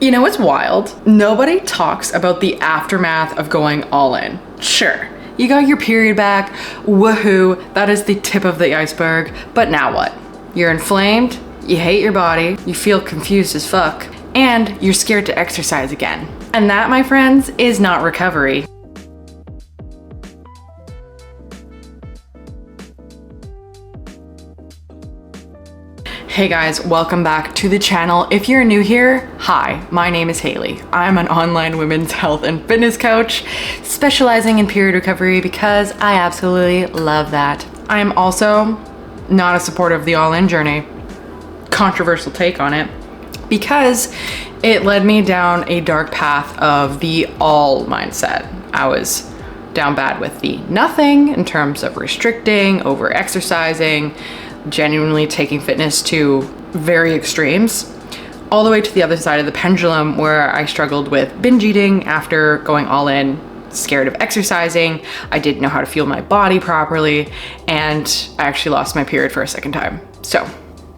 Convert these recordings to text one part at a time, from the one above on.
You know what's wild? Nobody talks about the aftermath of going all in. Sure, you got your period back, woohoo, that is the tip of the iceberg, but now what? You're inflamed, you hate your body, you feel confused as fuck, and you're scared to exercise again. And that, my friends, is not recovery. Hey guys, welcome back to the channel. If you're new here, hi, my name is Haley. I'm an online women's health and fitness coach specializing in period recovery because I absolutely love that. I am also not a supporter of the all-in journey. Controversial take on it because it led me down a dark path of the all mindset. I was down bad with the nothing in terms of restricting, over exercising, genuinely taking fitness to very extremes, all the way to the other side of the pendulum where I struggled with binge eating after going all in, scared of exercising. I didn't know how to fuel my body properly, and I actually lost my period for a second time. So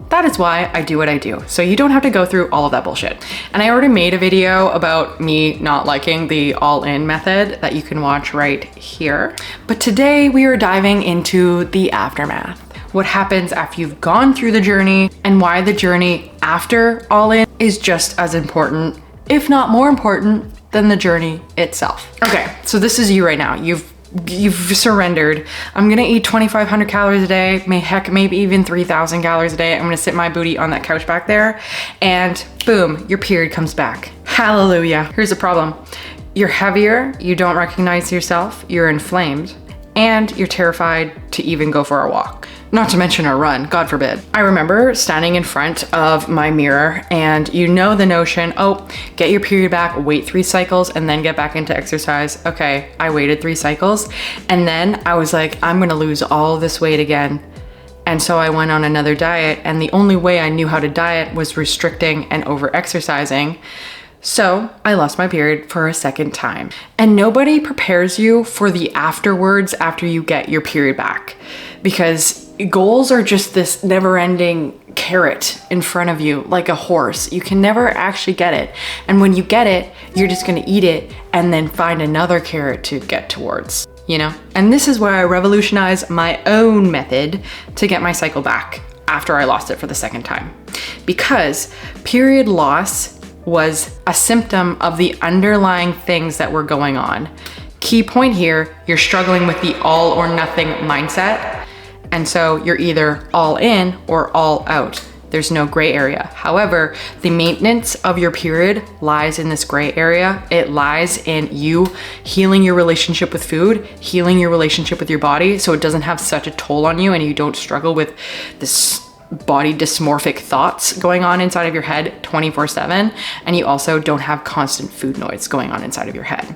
that is why I do what I do. So you don't have to go through all of that bullshit. And I already made a video about me not liking the all-in method that you can watch right here. But today we are diving into the aftermath. What happens after you've gone through the journey, and why the journey after all in is just as important, if not more important, than the journey itself. Okay, so this is you right now. You've surrendered. I'm gonna eat 2,500 calories a day, maybe even 3,000 calories a day. I'm gonna sit my booty on that couch back there, and boom, your period comes back. Hallelujah. Here's the problem. You're heavier, you don't recognize yourself, you're inflamed, and you're terrified to even go for a walk. Not to mention a run, God forbid. I remember standing in front of my mirror, and you know the notion, oh, get your period back, wait 3 cycles, and then get back into exercise. Okay, I waited 3 cycles, and then I was like, I'm gonna lose all this weight again. And so I went on another diet, and the only way I knew how to diet was restricting and over-exercising. So I lost my period for a second time. And nobody prepares you for the afterwards after you get your period back, because goals are just this never-ending carrot in front of you, like a horse. You can never actually get it. And when you get it, you're just gonna eat it and then find another carrot to get towards, you know? And this is where I revolutionized my own method to get my cycle back after I lost it for the second time. Because period loss was a symptom of the underlying things that were going on. Key point here, you're struggling with the all or nothing mindset. And so you're either all in or all out. There's no gray area. However, the maintenance of your period lies in this gray area. It lies in you healing your relationship with food, healing your relationship with your body, so it doesn't have such a toll on you and you don't struggle with this body dysmorphic thoughts going on inside of your head 24/7, and you also don't have constant food noise going on inside of your head.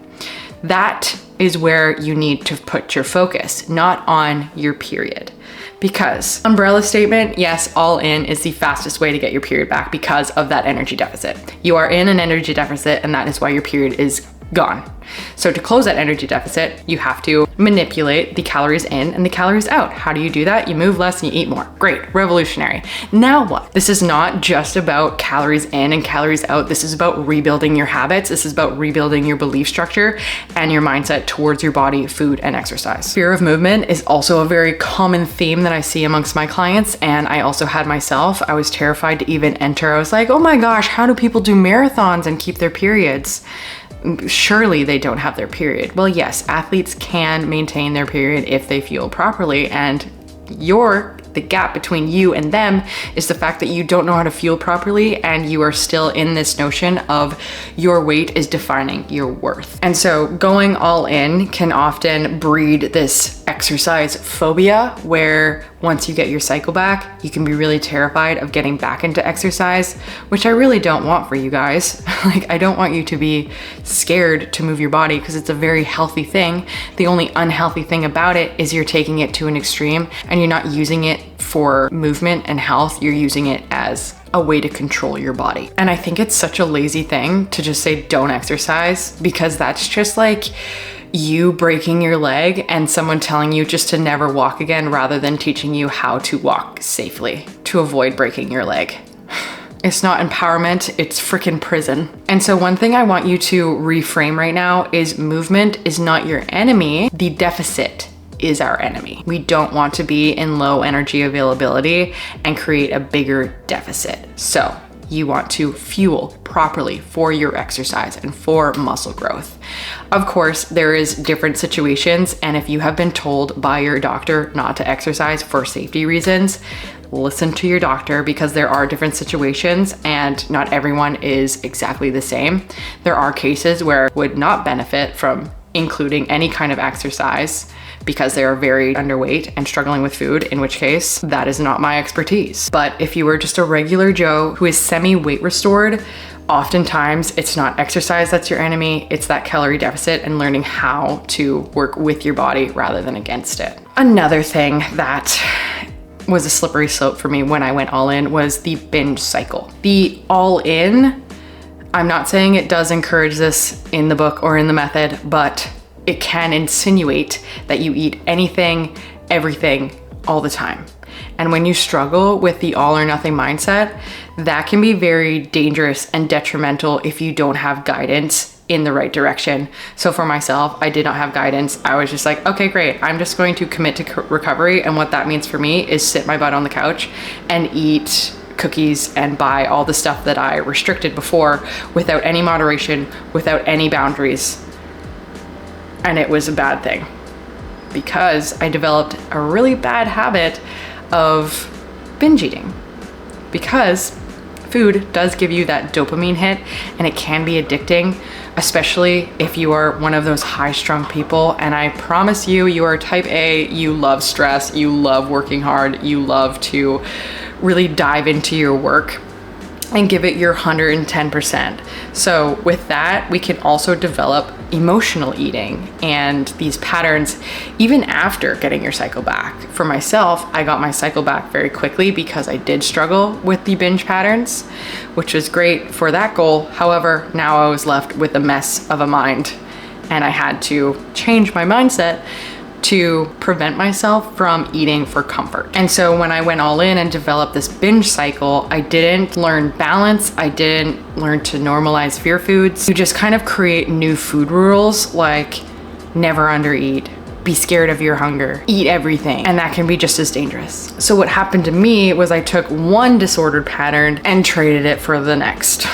That is where you need to put your focus, not on your period. Because umbrella statement, yes, all in is the fastest way to get your period back because of that energy deficit. You are in an energy deficit, and that is why your period is gone. So to close that energy deficit, you have to manipulate the calories in and the calories out. How do you do that? You move less and you eat more. Great, revolutionary. Now what? This is not just about calories in and calories out. This is about rebuilding your habits. This is about rebuilding your belief structure and your mindset towards your body, food, and exercise. Fear of movement is also a very common theme that I see amongst my clients, and I also had myself. I was terrified to even enter. I was like, oh my gosh, how do people do marathons and keep their periods? Surely they don't have their period. Well, yes, athletes can maintain their period if they fuel properly, and the gap between you and them is the fact that you don't know how to fuel properly, and you are still in this notion of your weight is defining your worth. And so going all in can often breed this exercise phobia, where once you get your cycle back, you can be really terrified of getting back into exercise, which I really don't want for you guys. Like, I don't want you to be scared to move your body, because it's a very healthy thing. The only unhealthy thing about it is you're taking it to an extreme, and you're not using it for movement and health. You're using it as a way to control your body. And I think it's such a lazy thing to just say don't exercise, because that's just like you breaking your leg and someone telling you just to never walk again, rather than teaching you how to walk safely to avoid breaking your leg. It's not empowerment, it's freaking prison. And so one thing I want you to reframe right now is movement is not your enemy. The deficit is our enemy. We don't want to be in low energy availability and create a bigger deficit. So you want to fuel properly for your exercise and for muscle growth. Of course, there is different situations, and if you have been told by your doctor not to exercise for safety reasons, listen to your doctor, because there are different situations and not everyone is exactly the same. There are cases where it would not benefit from including any kind of exercise because they are very underweight and struggling with food, in which case that is not my expertise. But if you were just a regular Joe who is semi-weight restored, oftentimes it's not exercise that's your enemy, it's that calorie deficit and learning how to work with your body rather than against it. Another thing that was a slippery slope for me when I went all in was the binge cycle. The all in, I'm not saying it does encourage this in the book or in the method, but it can insinuate that you eat anything, everything, all the time. And when you struggle with the all or nothing mindset, that can be very dangerous and detrimental if you don't have guidance in the right direction. So for myself, I did not have guidance. I was just like, okay, great. I'm just going to commit to recovery. And what that means for me is sit my butt on the couch and eat cookies and buy all the stuff that I restricted before without any moderation, without any boundaries. And it was a bad thing because I developed a really bad habit of binge eating, because food does give you that dopamine hit and it can be addicting, especially if you are one of those high-strung people. And I promise you, you are type A, you love stress, you love working hard, you love to really dive into your work and give it your 110%. So with that, we can also develop emotional eating and these patterns even after getting your cycle back. For myself, I got my cycle back very quickly because I did struggle with the binge patterns, which was great for that goal. However, now I was left with a mess of a mind and I had to change my mindset to prevent myself from eating for comfort. And so when I went all in and developed this binge cycle, I didn't learn balance. I didn't learn to normalize fear foods. You just kind of create new food rules like never undereat, be scared of your hunger, eat everything. And that can be just as dangerous. So what happened to me was I took one disordered pattern and traded it for the next.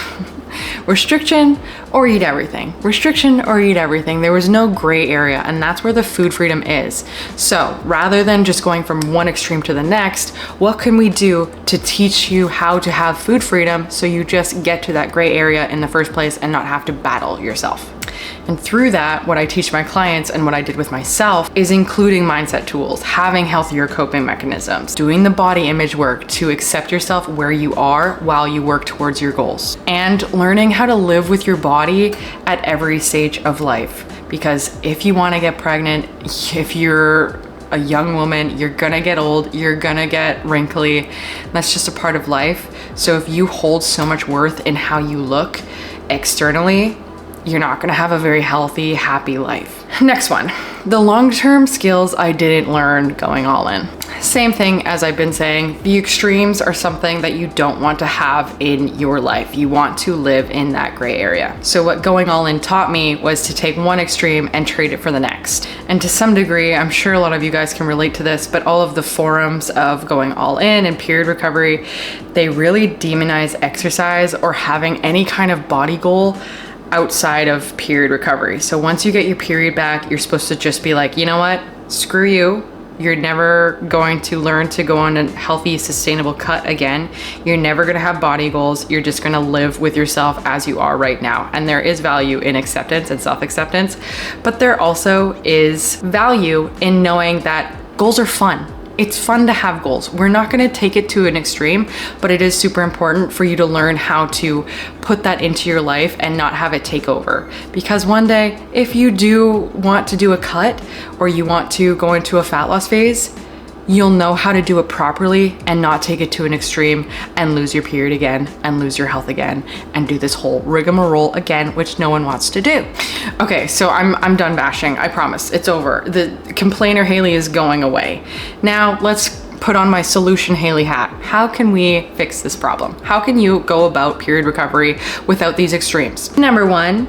Restriction or eat everything. Restriction or eat everything. There was no gray area, and that's where the food freedom is. So rather than just going from one extreme to the next, what can we do to teach you how to have food freedom so you just get to that gray area in the first place and not have to battle yourself? And through that, what I teach my clients and what I did with myself is including mindset tools, having healthier coping mechanisms, doing the body image work to accept yourself where you are while you work towards your goals, and learning how to live with your body at every stage of life. Because if you want to get pregnant, if you're a young woman, you're gonna get old, you're gonna get wrinkly. That's just a part of life. So if you hold so much worth in how you look externally, you're not gonna have a very healthy, happy life. Next one, the long-term skills I didn't learn going all in. Same thing as I've been saying, the extremes are something that you don't want to have in your life. You want to live in that gray area. So what going all in taught me was to take one extreme and trade it for the next. And to some degree, I'm sure a lot of you guys can relate to this, but all of the forums of going all in and period recovery, they really demonize exercise or having any kind of body goal outside of period recovery. So once you get your period back, you're supposed to just be like, you know what, screw you. You're never going to learn to go on a healthy, sustainable cut again. You're never gonna have body goals. You're just gonna live with yourself as you are right now. And there is value in acceptance and self-acceptance, but there also is value in knowing that goals are fun. It's fun to have goals. We're not gonna take it to an extreme, but it is super important for you to learn how to put that into your life and not have it take over. Because one day, if you do want to do a cut or you want to go into a fat loss phase, you'll know how to do it properly and not take it to an extreme and lose your period again and lose your health again and do this whole rigmarole again, which no one wants to do. Okay, so I'm done bashing, I promise, it's over. The complainer Haley is going away. Now let's put on my solution Haley hat. How can we fix this problem? How can you go about period recovery without these extremes? Number one,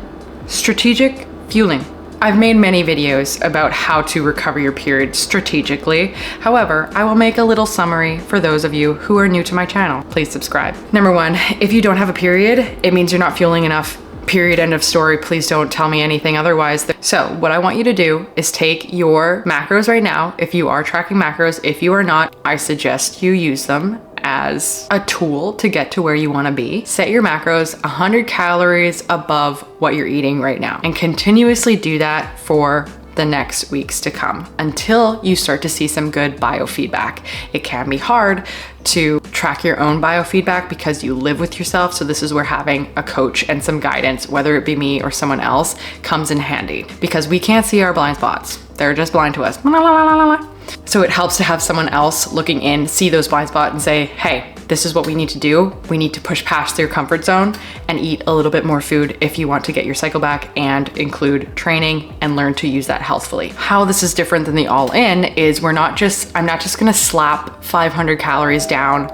strategic fueling. I've made many videos about how to recover your period strategically. However, I will make a little summary for those of you who are new to my channel. Please subscribe. Number one, if you don't have a period, it means you're not fueling enough. Period, end of story. Please don't tell me anything otherwise. So what I want you to do is take your macros right now. If you are tracking macros, if you are not, I suggest you use them as a tool to get to where you want to be. Set your macros 100 calories above what you're eating right now and continuously do that for the next weeks to come until you start to see some good biofeedback. It can be hard to track your own biofeedback because you live with yourself. So this is where having a coach and some guidance, whether it be me or someone else, comes in handy because we can't see our blind spots. They're just blind to us. So it helps to have someone else looking in, see those blind spots and say, hey, this is what we need to do. We need to push past your comfort zone and eat a little bit more food if you want to get your cycle back and include training and learn to use that healthfully. How this is different than the all-in is I'm not just gonna slap 500 calories down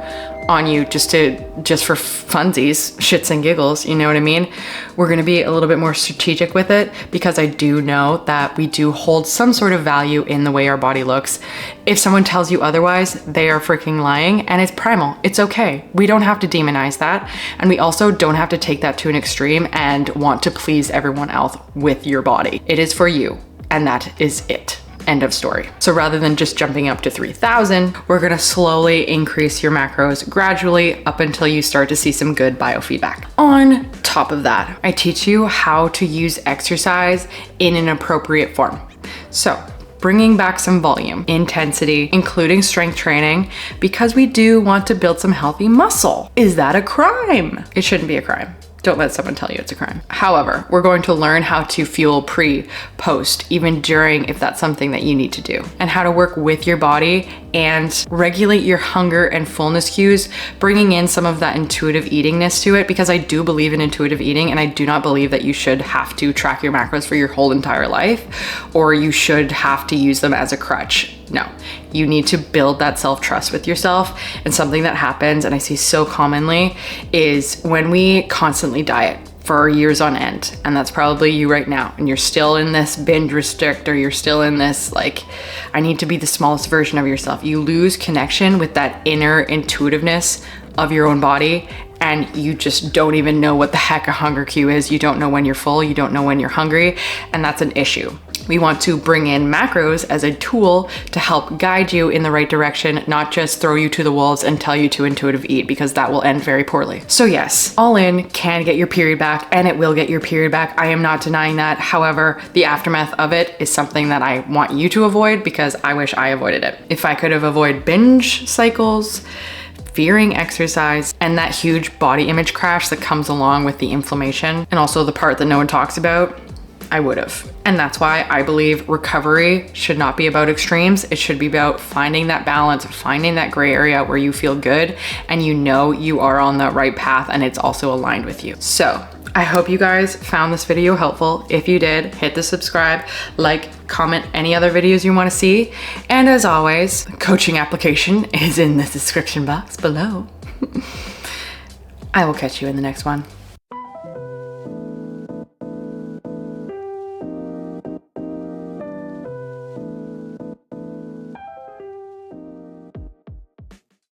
on you just for funsies, shits and giggles, you know what I mean? We're gonna be a little bit more strategic with it because I do know that we do hold some sort of value in the way our body looks. If someone tells you otherwise, they are freaking lying and it's primal. It's okay. We don't have to demonize that. And we also don't have to take that to an extreme and want to please everyone else with your body. It is for you and that is it. End of story. So rather than just jumping up to 3,000, we're gonna slowly increase your macros gradually up until you start to see some good biofeedback. On top of that, I teach you how to use exercise in an appropriate form. So bringing back some volume, intensity, including strength training, because we do want to build some healthy muscle. Is that a crime? It shouldn't be a crime. Don't let someone tell you it's a crime. However, we're going to learn how to fuel pre, post, even during if that's something that you need to do, and how to work with your body and regulate your hunger and fullness cues, bringing in some of that intuitive eatingness to it, because I do believe in intuitive eating and I do not believe that you should have to track your macros for your whole entire life or you should have to use them as a crutch. No, you need to build that self-trust with yourself. And something that happens, and I see so commonly, is when we constantly diet for years on end, and that's probably you right now, and you're still in this binge restrict, or you're still in this, like, I need to be the smallest version of yourself. You lose connection with that inner intuitiveness of your own body, and you just don't even know what the heck a hunger cue is. You don't know when you're full, you don't know when you're hungry, and that's an issue. We want to bring in macros as a tool to help guide you in the right direction, not just throw you to the wolves and tell you to intuitive eat, because that will end very poorly. So yes, all in can get your period back and it will get your period back. I am not denying that. However, the aftermath of it is something that I want you to avoid because I wish I avoided it. If I could have avoided binge cycles, fearing exercise, and that huge body image crash that comes along with the inflammation, and also the part that no one talks about, I would have. And that's why I believe recovery should not be about extremes. It should be about finding that balance, finding that gray area where you feel good and you know you are on the right path and it's also aligned with you. So I hope you guys found this video helpful. If you did, hit the subscribe, like, comment any other videos you want to see. And as always, coaching application is in the description box below. I will catch you in the next one.